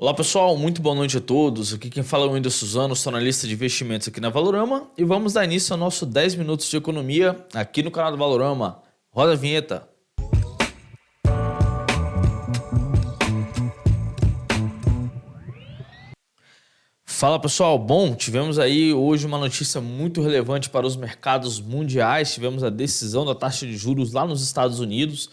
Olá pessoal, muito boa noite a todos. Aqui quem fala é o Whindersson Suzano, sou analista de investimentos aqui na Valorama e vamos dar início ao nosso 10 minutos de economia aqui no canal do Valorama. Roda a vinheta. Fala pessoal, bom, tivemos aí hoje uma notícia muito relevante para os mercados mundiais. Tivemos a decisão da taxa de juros lá nos Estados Unidos.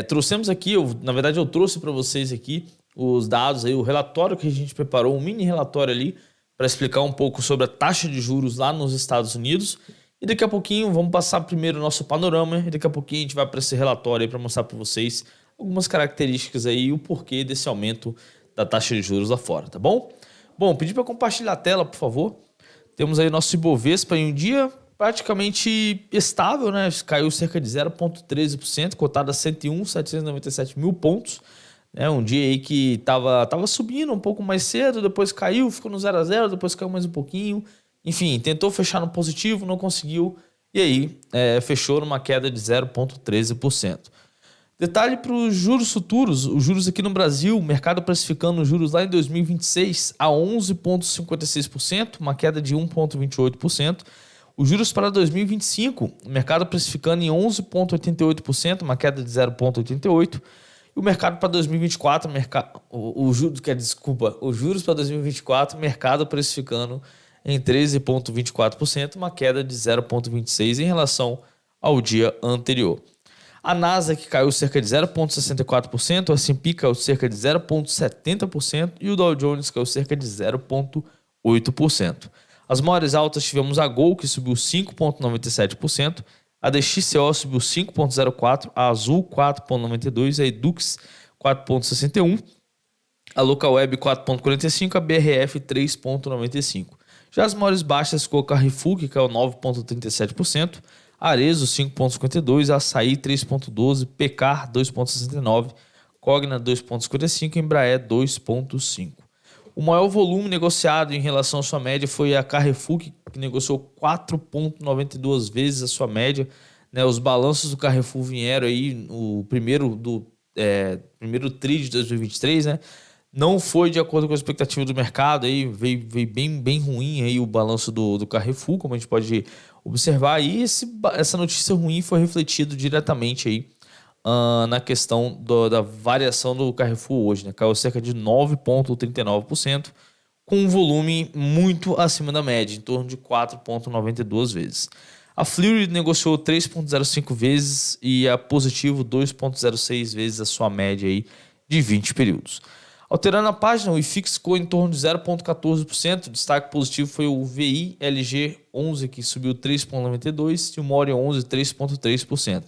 Trouxemos aqui, na verdade eu trouxe para vocês aqui os dados aí, o relatório que a gente preparou, um mini relatório ali para explicar um pouco sobre a taxa de juros lá nos Estados Unidos. E daqui a pouquinho vamos passar primeiro o nosso panorama e daqui a pouquinho a gente vai para esse relatório aí para mostrar para vocês algumas características aí e o porquê desse aumento da taxa de juros lá fora, tá bom? Bom, pedir para compartilhar a tela, por favor. Temos aí o nosso Ibovespa em um dia praticamente estável, né? Caiu cerca de 0,13%, cotado a 101.797 mil pontos. Um dia aí que tava subindo um pouco mais cedo, depois caiu, ficou no 0 a 0, depois caiu mais um pouquinho. Enfim, tentou fechar no positivo, não conseguiu. E aí fechou numa queda de 0,13%. Detalhe para os juros futuros, os juros aqui no Brasil, o mercado precificando os juros lá em 2026 a 11,56%, uma queda de 1,28%. Os juros para 2025, o mercado precificando em 11,88%, uma queda de 0,88%. E o mercado para 2024, os juros para 2024, mercado precificando em 13,24%, uma queda de 0,26% em relação ao dia anterior. A Nasdaq caiu cerca de 0,64%, o S&P caiu cerca de 0,70% e o Dow Jones caiu cerca de 0,8%. As maiores altas tivemos a Gol, que subiu 5,97%, a DXCO subiu 5,04%, a Azul 4,92%, a Edux 4,61%, a Localweb 4,45%, a BRF 3,95%. Já as maiores baixas ficou a Carrefour, que caiu 9,37%, Arezzo 5,52%, Açaí 3,12%, Pecar 2,69%, Cogna 2,55%, Embraer 2,5%. O maior volume negociado em relação à sua média foi a Carrefour, que negociou 4,92 vezes a sua média. Os balanços do Carrefour vieram aí o primeiro TRI de 2023, né? Não foi de acordo com a expectativa do mercado, aí veio bem ruim aí o balanço do Carrefour, como a gente pode observar. E essa notícia ruim foi refletido diretamente aí na questão da variação do Carrefour hoje, né? Caiu cerca de 9,39%, com um volume muito acima da média, em torno de 4,92 vezes. A Fleury negociou 3,05 vezes e a Positivo 2,06 vezes a sua média aí de 20 períodos. Alterando a página, o IFIX ficou em torno de 0,14%. O destaque positivo foi o VILG11, que subiu 3,92%, e o MORI 11, 3,3%.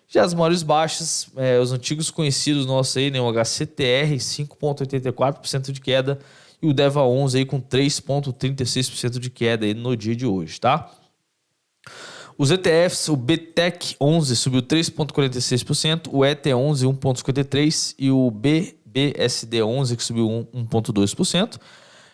Já as maiores baixas, os antigos conhecidos nossos aí, né, o HCTR 5,84% de queda e o DEVA 11 aí com 3,36% de queda aí no dia de hoje, tá? Os ETFs, o BTEC 11 subiu 3,46%, o ET11 1,53% e o BSD 11 que subiu 1,2%.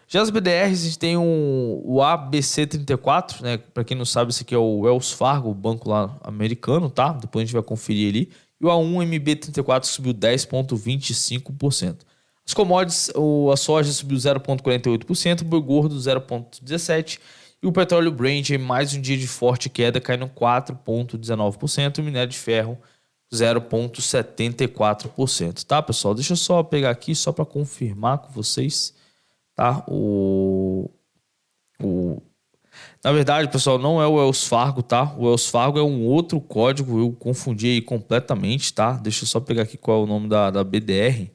Já as BDRs, a gente tem o ABC34, né? Para quem não sabe, esse aqui é o Wells Fargo, o banco lá americano, tá? Depois a gente vai conferir ali. E o A1MB34 subiu 10,25%. As commodities, a soja subiu 0,48%, o boi gordo 0,17%. E o petróleo Brent, mais um dia de forte queda, caindo 4,19%. E o minério de ferro 0,74%, tá, pessoal? Deixa eu só pegar aqui, só para confirmar com vocês, tá? Na verdade, pessoal, não é o Wells Fargo, tá? O Wells Fargo é um outro código, eu confundi aí completamente, tá? Deixa eu só pegar aqui qual é o nome da BDR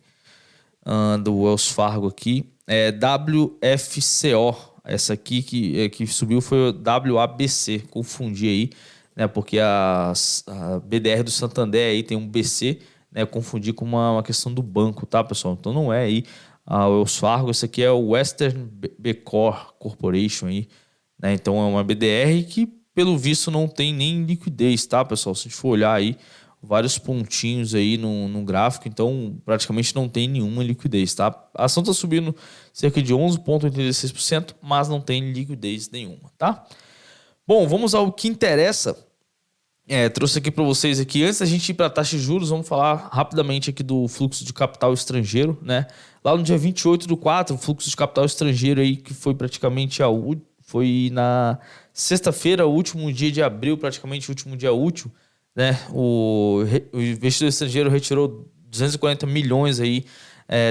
do Wells Fargo aqui. É WFCO. Essa aqui que subiu foi o WABC, confundi aí, né? Porque a BDR do Santander aí tem um BC, né? Confundi com uma questão do banco, tá, pessoal? Então não é aí o Wells Fargo, esse aqui é o Western Becor Corporation aí, né? Então é uma BDR que, pelo visto, não tem nem liquidez, tá, pessoal? Se a gente for olhar aí, vários pontinhos aí no gráfico, então praticamente não tem nenhuma liquidez, tá? A ação está subindo cerca de 11,86%, mas não tem liquidez nenhuma, tá? Bom, vamos ao que interessa. Trouxe aqui para vocês aqui, antes da gente ir para a taxa de juros, vamos falar rapidamente aqui do fluxo de capital estrangeiro, né? Lá no dia 28/4, o fluxo de capital estrangeiro aí, que foi praticamente foi na sexta-feira, o último dia de abril, praticamente o último dia útil, né? O investidor estrangeiro retirou 240 milhões aí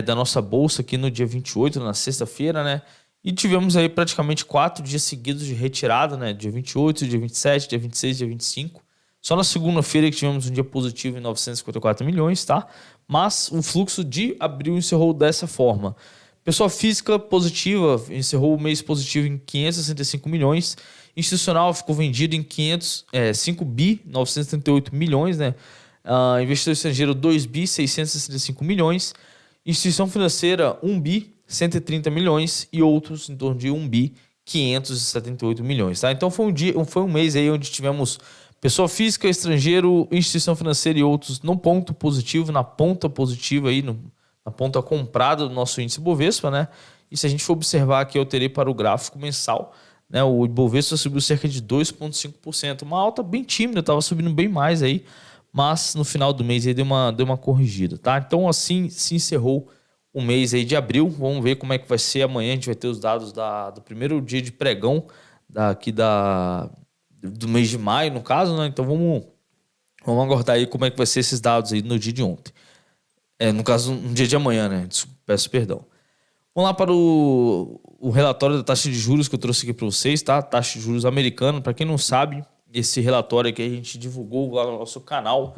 da nossa bolsa aqui no dia 28, na sexta-feira, né? E tivemos aí praticamente 4 dias seguidos de retirada, né? Dia 28, dia 27, dia 26, dia 25. Só na segunda-feira que tivemos um dia positivo em 954 milhões, tá? Mas o fluxo de abril encerrou dessa forma. Pessoa física positiva encerrou o mês positivo em 565 milhões. Institucional ficou vendido em 5 bi 938 milhões, né? Investidor estrangeiro 2 bi 665 milhões. Instituição financeira 1 bi 130 milhões e outros em torno de 1 bi 578 milhões, tá? Então foi um mês aí onde tivemos pessoa física, estrangeiro, instituição financeira e outros no ponto positivo, na ponta positiva aí, na ponta comprada do nosso índice Bovespa, né? E se a gente for observar aqui, eu terei para o gráfico mensal, né? O Bovespa subiu cerca de 2,5%, uma alta bem tímida, estava subindo bem mais aí, mas no final do mês aí deu uma corrigida, tá? Então assim se encerrou o mês aí de abril. Vamos ver como é que vai ser amanhã. A gente vai ter os dados do primeiro dia de pregão do mês de maio, no caso, né? Então vamos aguardar aí como é que vai ser esses dados aí no dia de ontem. No caso, no dia de amanhã, né? Peço perdão. Vamos lá para o relatório da taxa de juros que eu trouxe aqui para vocês, tá? Taxa de juros americana. Para quem não sabe, esse relatório aqui a gente divulgou lá no nosso canal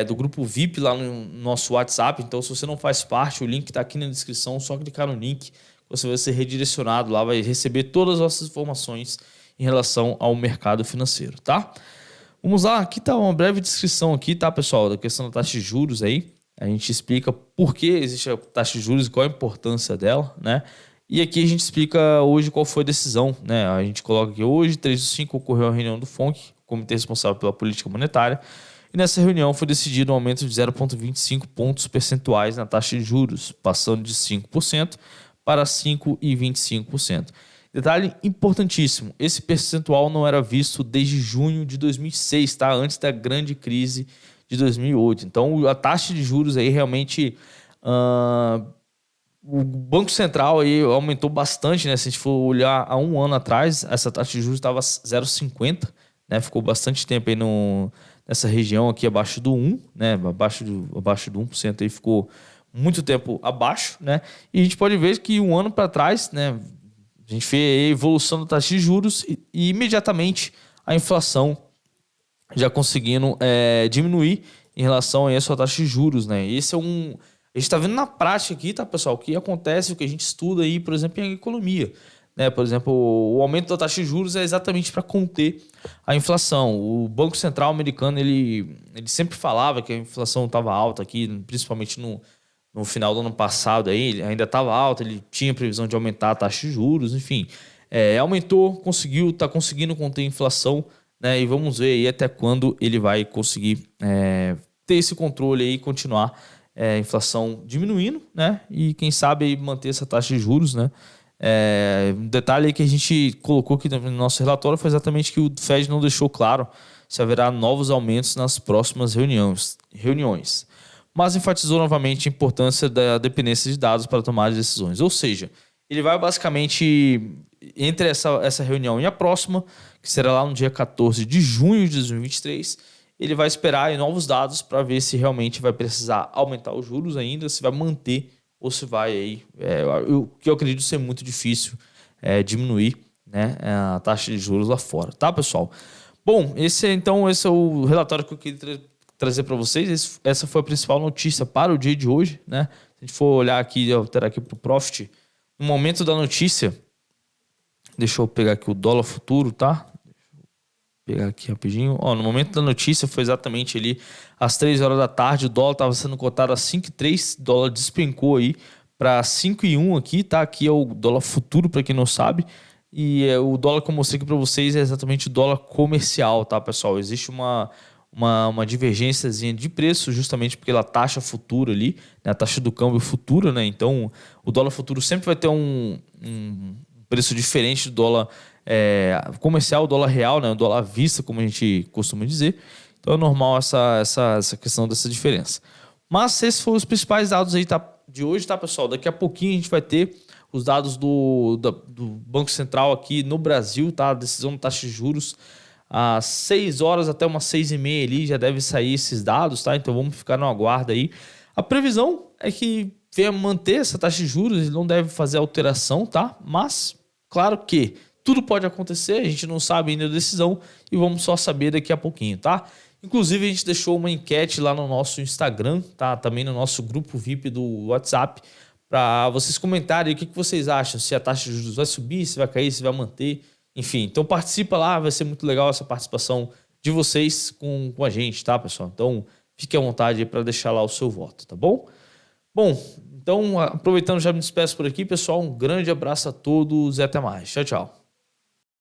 do grupo VIP, lá no nosso WhatsApp. Então, se você não faz parte, o link está aqui na descrição. Só clicar no link, você vai ser redirecionado lá, vai receber todas as nossas informações em relação ao mercado financeiro, tá? Vamos lá, aqui tá uma breve descrição aqui, tá, pessoal, da questão da taxa de juros aí. A gente explica por que existe a taxa de juros e qual a importância dela, né? E aqui a gente explica hoje qual foi a decisão, né? A gente coloca aqui hoje, 3/5, ocorreu a reunião do FONC, Comitê Responsável pela Política Monetária, e nessa reunião foi decidido um aumento de 0,25 pontos percentuais na taxa de juros, passando de 5% para 5,25%. Detalhe importantíssimo, esse percentual não era visto desde junho de 2006, tá? Antes da grande crise de 2008. Então, a taxa de juros aí realmente... o Banco Central aí aumentou bastante, né? Se a gente for olhar há um ano atrás, essa taxa de juros estava 0,50, né? Ficou bastante tempo aí nessa região aqui abaixo do 1, né? Abaixo do 1% aí ficou muito tempo abaixo, né? E a gente pode ver que um ano para trás, né? A gente vê a evolução da taxa de juros e imediatamente a inflação já conseguindo diminuir em relação a essa taxa de juros, né? Esse é a gente está vendo na prática aqui, tá, pessoal, o que acontece, o que a gente estuda aí, por exemplo, em economia, né? Por exemplo, o aumento da taxa de juros é exatamente para conter a inflação. O Banco Central americano, ele sempre falava que a inflação estava alta aqui, principalmente no final do ano passado, aí, ele ainda estava alta, ele tinha previsão de aumentar a taxa de juros, enfim. Aumentou, está conseguindo conter a inflação, né? E vamos ver aí até quando ele vai conseguir ter esse controle aí e continuar a inflação diminuindo, né? E quem sabe aí manter essa taxa de juros, né? Um detalhe aí que a gente colocou aqui no nosso relatório foi exatamente que o Fed não deixou claro se haverá novos aumentos nas próximas reuniões. Mas enfatizou novamente a importância da dependência de dados para tomar as decisões. Ou seja, ele vai basicamente, entre essa reunião e a próxima, que será lá no dia 14 de junho de 2023, ele vai esperar aí novos dados para ver se realmente vai precisar aumentar os juros ainda, se vai manter ou se vai aí, o que eu acredito ser muito difícil diminuir, né, a taxa de juros lá fora, tá, pessoal? Bom, esse é o relatório que eu queria trazer para vocês. Essa foi a principal notícia para o dia de hoje, né? Se a gente for olhar aqui, alterar aqui para o Profit, no momento da notícia, deixa eu pegar aqui o dólar futuro, tá? Pegar aqui rapidinho. No momento da notícia foi exatamente ali às 3 horas da tarde. O dólar estava sendo cotado a 5,3. O dólar despencou aí para 5,1 aqui, tá? Aqui é o dólar futuro, para quem não sabe. E o dólar que eu mostrei aqui para vocês é exatamente o dólar comercial, tá, pessoal? Existe uma divergênciazinha de preço, justamente porque ela taxa futura ali, né? A taxa do câmbio futura, né? Então, o dólar futuro sempre vai ter um preço diferente do dólar comercial, o dólar real, né? O dólar à vista, como a gente costuma dizer. Então é normal essa questão dessa diferença. Mas esses foram os principais dados aí de hoje, tá, pessoal? Daqui a pouquinho a gente vai ter os dados do Banco Central aqui no Brasil, tá? A decisão da taxa de juros. Às 6 horas até umas 6h30 ali já deve sair esses dados, tá? Então vamos ficar no aguardo aí. A previsão é que venha manter essa taxa de juros, ele não deve fazer alteração, tá? Mas, claro que tudo pode acontecer, a gente não sabe ainda a decisão e vamos só saber daqui a pouquinho, tá? Inclusive, a gente deixou uma enquete lá no nosso Instagram, tá? Também no nosso grupo VIP do WhatsApp, para vocês comentarem o que vocês acham, se a taxa de juros vai subir, se vai cair, se vai manter, enfim. Então participa lá, vai ser muito legal essa participação de vocês com a gente, tá, pessoal? Então fique à vontade para deixar lá o seu voto, tá bom? Bom, então aproveitando, já me despeço por aqui, pessoal. Um grande abraço a todos e até mais. Tchau, tchau.